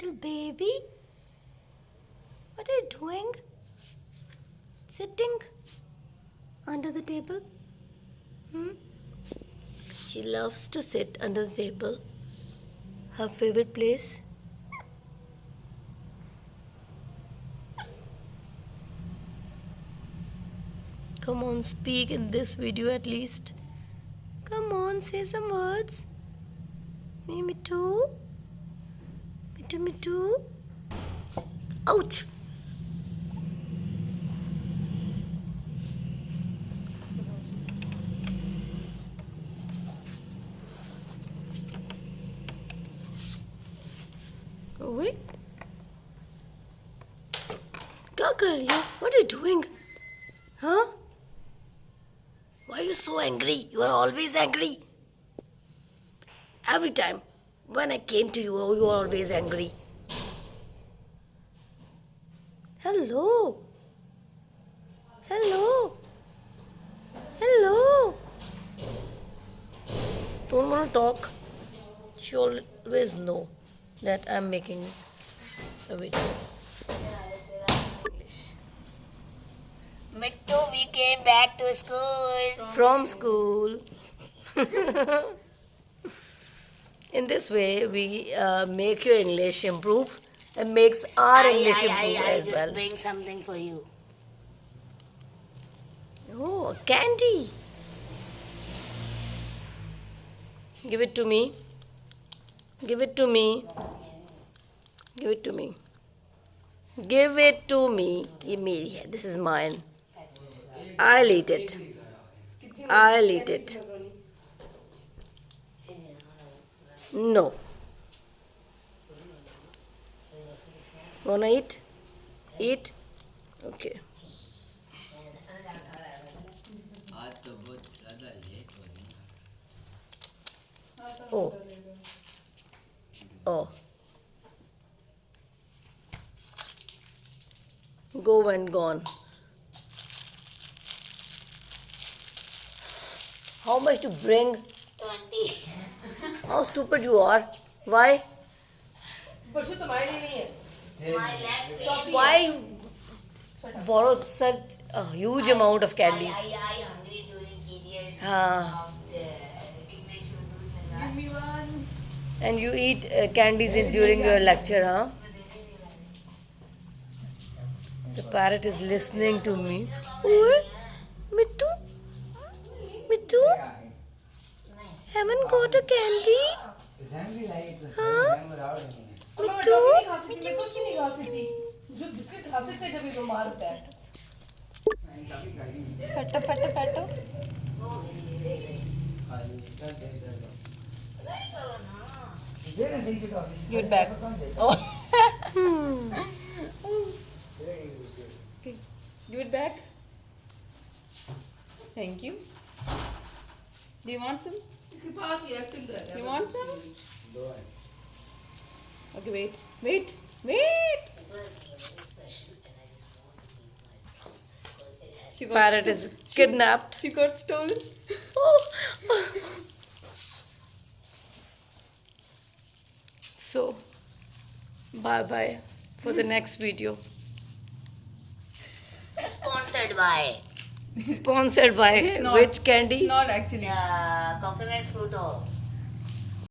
little baby? What are you doing? Sitting under the table? She loves to sit under the table. Her favorite place. Come on, speak in this video at least. Come on, say some words. Me too. Me too. Ouch! Wait. क्या कर रही हो? What are you doing? Huh? Why are you so angry? You are always angry. Every time when I came to you, you are always angry. Hello. Hello. Hello. Don't want to talk. She always know that I'm making a video. Mithu, we came back to school. From school. In this way, we make your English improve and makes our English improve I as just well. bring something for you. Oh, candy. Give it to me. Give it to me. Give it to me. Give it to me. This is mine. I'll eat it. I'll eat it. No. Wanna eat? Eat? Okay. Oh. Oh. Go and gone. How much to bring? 20. How stupid you are. Why? My leg pain. Why borrow such a huge amount of candies? I hungry during period Ah. of the English Urdu and that. And you eat candies during your lecture, huh? The parrot is listening to me. Oh, Mithu? Mithu? Haven't got a candy? Huh? Mithu? पट्टो give it back. Oh. Okay. Give it back. Thank you. Do you want some? You want some? Okay, wait. She got Parrot is kidnapped. She got stolen. So, bye-bye for the next video. Sponsored by Sponsored by It's not. which candy? It's not actually. coconut fruit.